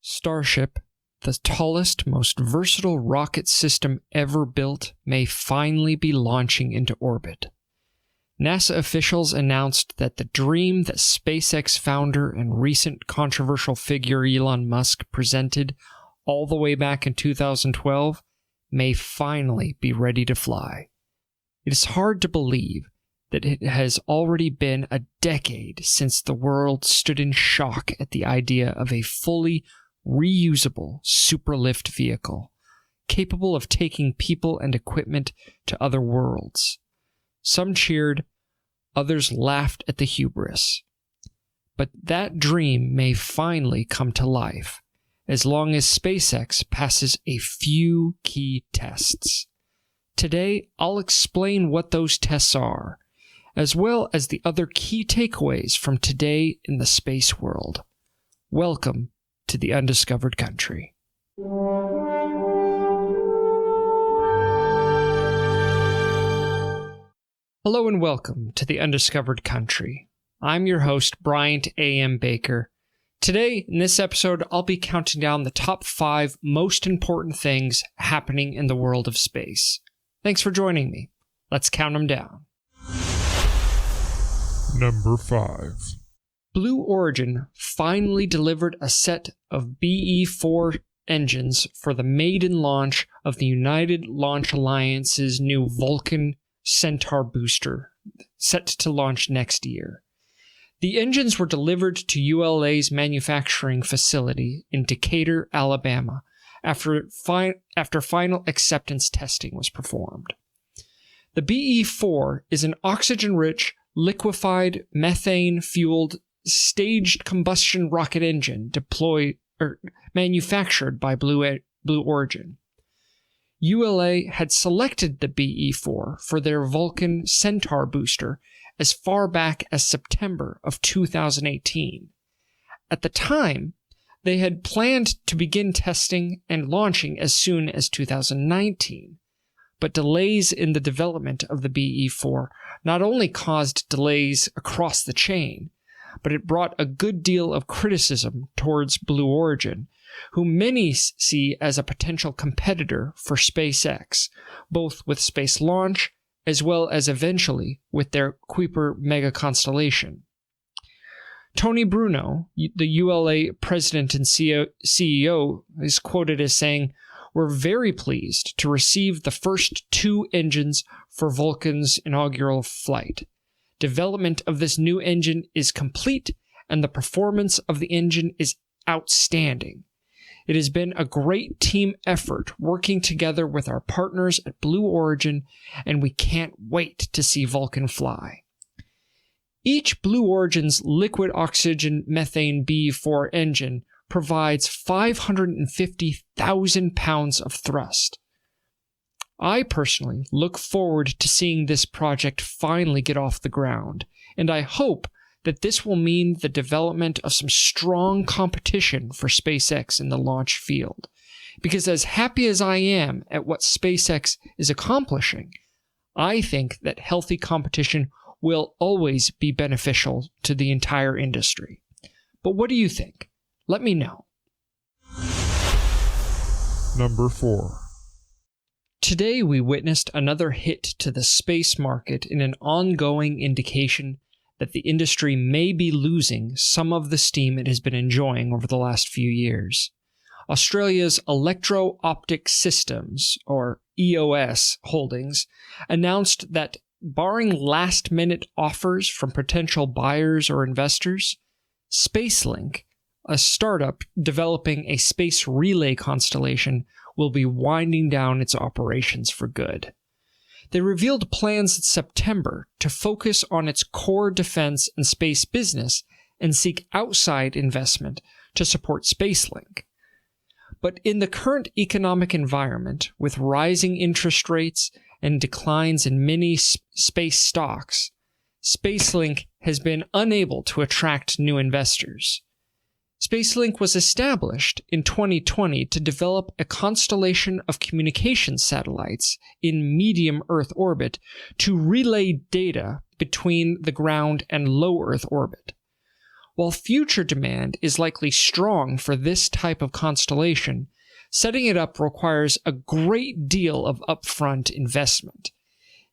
Starship, the tallest, most versatile rocket system ever built, may finally be launching into orbit. NASA officials announced that the dream that SpaceX founder and recent controversial figure Elon Musk presented all the way back in 2012 may finally be ready to fly. It is hard to believe that it has already been a decade since the world stood in shock at the idea of a fully reusable superlift vehicle, capable of taking people and equipment to other worlds. Some cheered, others laughed at the hubris. But that dream may finally come to life, as long as SpaceX passes a few key tests. Today, I'll explain what those tests are, as well as the other key takeaways from today in the space world. Welcome to the undiscovered country. Hello and welcome to the undiscovered country. I'm your host, Bryant A.M. Baker. Today, in this episode, I'll be counting down the top 5 most important things happening in the world of space. Thanks for joining me. Let's count them down. Number 5. Blue Origin finally delivered a set of BE-4 engines for the maiden launch of the United Launch Alliance's new Vulcan Centaur booster, set to launch next year. The engines were delivered to ULA's manufacturing facility in Decatur, Alabama, after final acceptance testing was performed. The BE-4 is an oxygen-rich, liquefied, methane-fueled, staged combustion rocket engine manufactured by Blue Origin. ULA had selected the BE-4 for their Vulcan Centaur booster as far back as September of 2018. At the time, they had planned to begin testing and launching as soon as 2019, but delays in the development of the BE-4 not only caused delays across the chain, but it brought a good deal of criticism towards Blue Origin, who many see as a potential competitor for SpaceX, both with space launch as well as eventually with their Kuiper mega constellation. Tony Bruno, the ULA president and CEO, is quoted as saying, "We're very pleased to receive the first 2 engines for Vulcan's inaugural flight. Development of this new engine is complete, and the performance of the engine is outstanding. It has been a great team effort working together with our partners at Blue Origin, and we can't wait to see Vulcan fly." Each Blue Origin's liquid oxygen methane BE-4 engine provides 550,000 pounds of thrust. I personally look forward to seeing this project finally get off the ground, and I hope that this will mean the development of some strong competition for SpaceX in the launch field. Because as happy as I am at what SpaceX is accomplishing, I think that healthy competition will always be beneficial to the entire industry. But what do you think? Let me know. Number 4. Today we witnessed another hit to the space market in an ongoing indication that the industry may be losing some of the steam it has been enjoying over the last few years. Australia's Electro-Optic Systems, or EOS Holdings, announced that barring last-minute offers from potential buyers or investors, Spacelink, a startup developing a space relay constellation, will be winding down its operations for good. They revealed plans in September to focus on its core defense and space business and seek outside investment to support Spacelink. But in the current economic environment, with rising interest rates and declines in many space stocks, Spacelink has been unable to attract new investors. Spacelink was established in 2020 to develop a constellation of communication satellites in medium Earth orbit to relay data between the ground and low Earth orbit. While future demand is likely strong for this type of constellation, setting it up requires a great deal of upfront investment.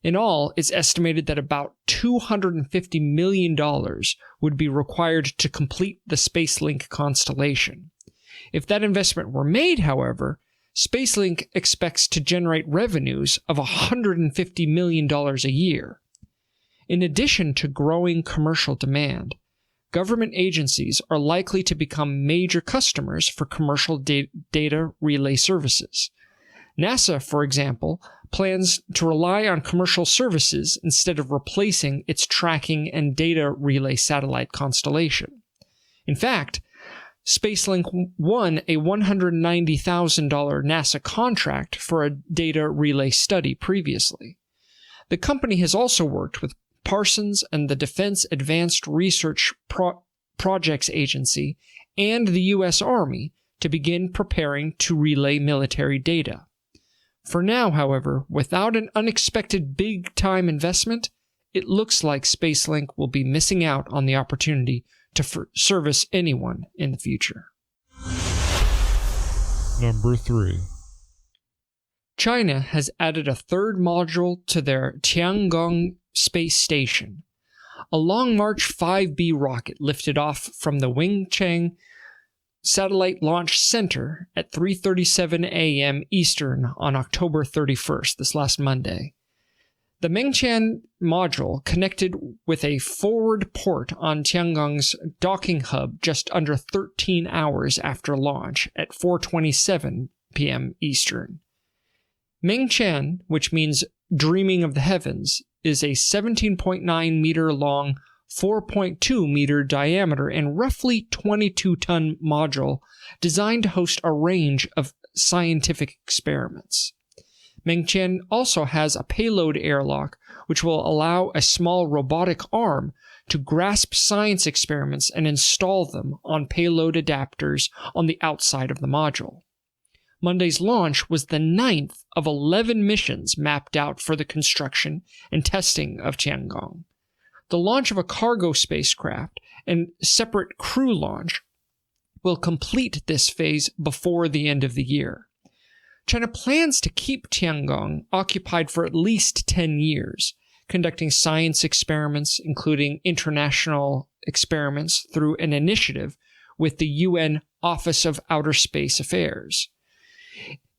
In all, it's estimated that about $250 million would be required to complete the Spacelink constellation. If that investment were made, however, Spacelink expects to generate revenues of $150 million a year. In addition to growing commercial demand, government agencies are likely to become major customers for commercial data relay services. NASA, for example, plans to rely on commercial services instead of replacing its tracking and data relay satellite constellation. In fact, Spacelink won a $190,000 NASA contract for a data relay study previously. The company has also worked with Parsons and the Defense Advanced Research Projects Agency and the U.S. Army to begin preparing to relay military data. For now, however, without an unexpected big-time investment, it looks like Spacelink will be missing out on the opportunity to service anyone in the future. Number 3. China has added a third module to their Tiangong space station. A Long March 5B rocket lifted off from the Wenchang Satellite Launch Center at 3:37 a.m. Eastern on October 31st, this last Monday. The Mengtian module connected with a forward port on Tiangong's docking hub just under 13 hours after launch at 4:27 p.m. Eastern. Mengtian, which means dreaming of the heavens, is a 17.9 meter long, 4.2 meter diameter, and roughly 22-ton module designed to host a range of scientific experiments. Mengtian also has a payload airlock, which will allow a small robotic arm to grasp science experiments and install them on payload adapters on the outside of the module. Monday's launch was the 9th of 11 missions mapped out for the construction and testing of Tiangong. The launch of a cargo spacecraft and separate crew launch will complete this phase before the end of the year. China plans to keep Tiangong occupied for at least 10 years, conducting science experiments, including international experiments, through an initiative with the UN Office of Outer Space Affairs.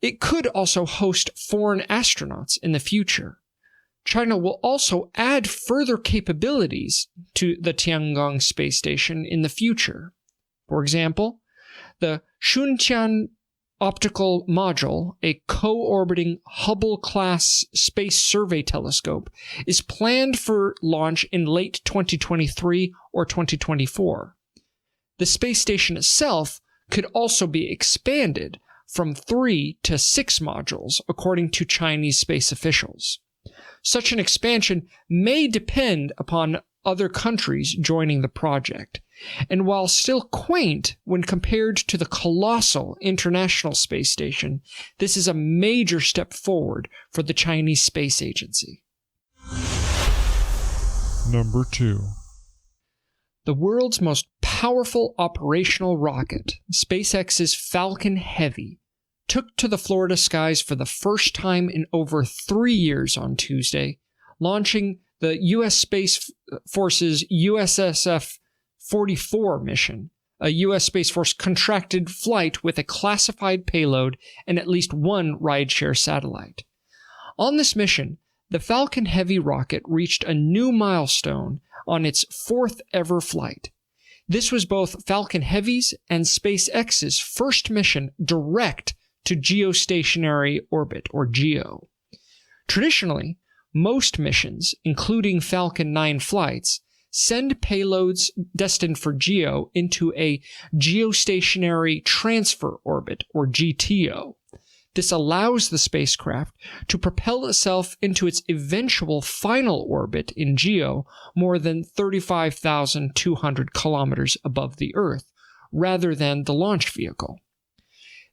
It could also host foreign astronauts in the future. China will also add further capabilities to the Tiangong space station in the future. For example, the Shunqian Optical Module, a co-orbiting Hubble-class space survey telescope, is planned for launch in late 2023 or 2024. The space station itself could also be expanded from 3 to 6 modules, according to Chinese space officials. Such an expansion may depend upon other countries joining the project, and while still quaint when compared to the colossal International Space Station, this is a major step forward for the Chinese Space Agency. Number 2. The world's most powerful operational rocket, SpaceX's Falcon Heavy, took to the Florida skies for the first time in over 3 years on Tuesday, launching the U.S. Space Force's USSF-44 mission, a U.S. Space Force contracted flight with a classified payload and at least one rideshare satellite. On this mission, the Falcon Heavy rocket reached a new milestone on its 4th ever flight. This was both Falcon Heavy's and SpaceX's first mission direct to geostationary orbit, or GEO. Traditionally, most missions, including Falcon 9 flights, send payloads destined for GEO into a geostationary transfer orbit, or GTO. This allows the spacecraft to propel itself into its eventual final orbit in GEO more than 35,200 kilometers above the Earth, rather than the launch vehicle.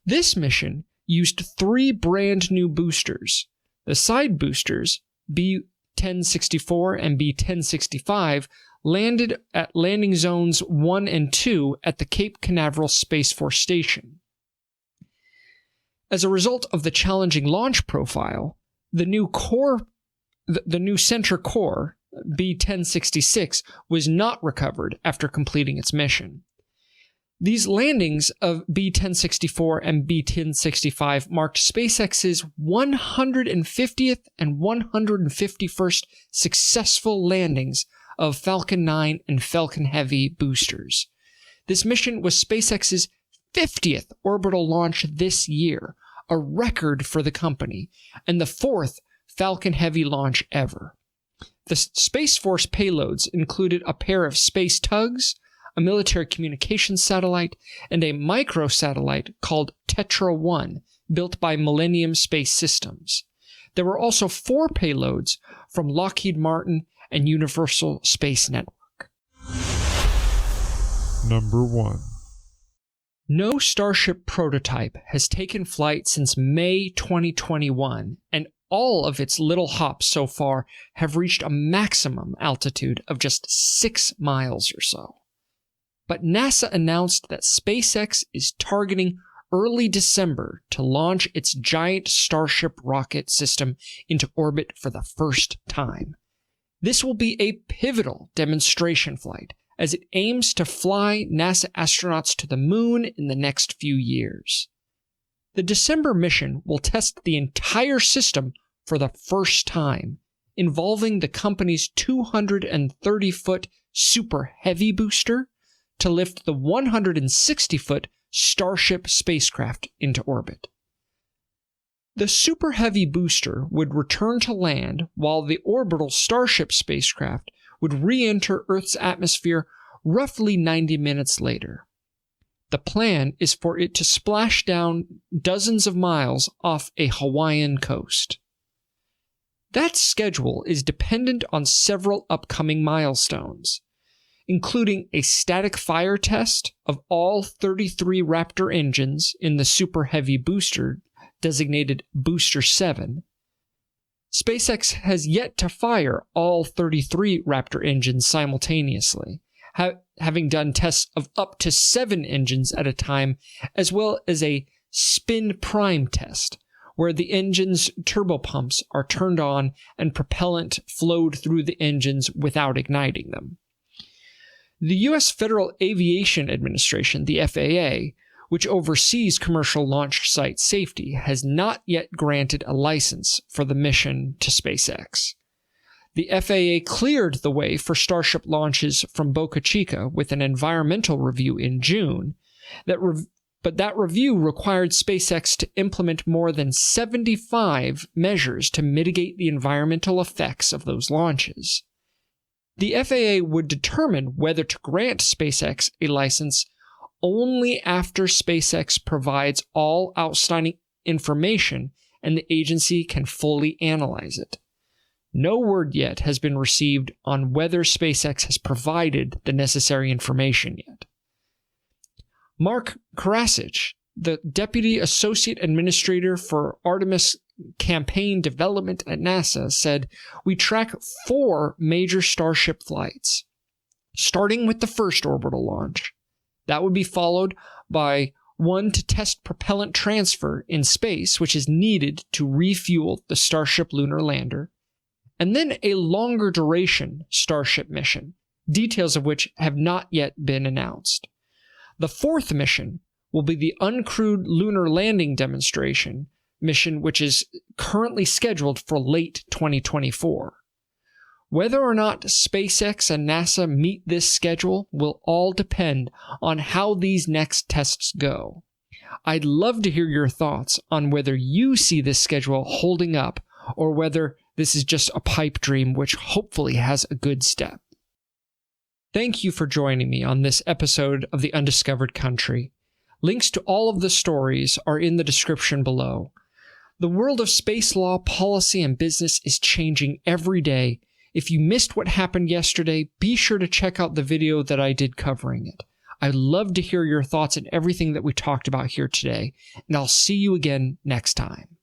This mission used 3 brand new boosters. The side boosters, B-1064 and B-1065, landed at landing zones 1 and 2 at the Cape Canaveral Space Force Station. As a result of the challenging launch profile, the new center core, B-1066, was not recovered after completing its mission. These landings of B-1064 and B-1065 marked SpaceX's 150th and 151st successful landings of Falcon 9 and Falcon Heavy boosters. This mission was SpaceX's 50th orbital launch this year, a record for the company, and the 4th Falcon Heavy launch ever. The Space Force payloads included a pair of space tugs, a military communications satellite, and a microsatellite called Tetra-1, built by Millennium Space Systems. There were also 4 payloads from Lockheed Martin and Universal Space Network. Number 1. No Starship prototype has taken flight since May 2021, and all of its little hops so far have reached a maximum altitude of just 6 miles or so. But NASA announced that SpaceX is targeting early December to launch its giant Starship rocket system into orbit for the first time. This will be a pivotal demonstration flight, as it aims to fly NASA astronauts to the moon in the next few years. The December mission will test the entire system for the first time, involving the company's 230-foot Super Heavy booster to lift the 160-foot Starship spacecraft into orbit. The Super Heavy booster would return to land while the orbital Starship spacecraft would re-enter Earth's atmosphere roughly 90 minutes later. The plan is for it to splash down dozens of miles off a Hawaiian coast. That schedule is dependent on several upcoming milestones, including a static fire test of all 33 Raptor engines in the Super Heavy booster, designated Booster 7. SpaceX has yet to fire all 33 Raptor engines simultaneously, having done tests of up to 7 engines at a time, as well as a spin prime test, where the engine's turbopumps are turned on and propellant flowed through the engines without igniting them. The U.S. Federal Aviation Administration, the FAA, which oversees commercial launch site safety, has not yet granted a license for the mission to SpaceX. The FAA cleared the way for Starship launches from Boca Chica with an environmental review in June, but that review required SpaceX to implement more than 75 measures to mitigate the environmental effects of those launches. The FAA would determine whether to grant SpaceX a license only after SpaceX provides all outstanding information and the agency can fully analyze it. No word yet has been received on whether SpaceX has provided the necessary information yet. Mark Karasich, the Deputy Associate Administrator for Artemis Campaign Development at NASA, said, "We track 4 major Starship flights, starting with the first orbital launch. That would be followed by one to test propellant transfer in space, which is needed to refuel the Starship lunar lander, and then a longer duration Starship mission, details of which have not yet been announced. The 4th mission will be the uncrewed lunar landing demonstration mission, which is currently scheduled for late 2024. Whether or not SpaceX and NASA meet this schedule will all depend on how these next tests go. I'd love to hear your thoughts on whether you see this schedule holding up or whether this is just a pipe dream which hopefully has a good step. Thank you for joining me on this episode of The Undiscovered Country. Links to all of the stories are in the description below. The world of space law, policy, and business is changing every day. If you missed what happened yesterday, be sure to check out the video that I did covering it. I'd love to hear your thoughts on everything that we talked about here today, and I'll see you again next time.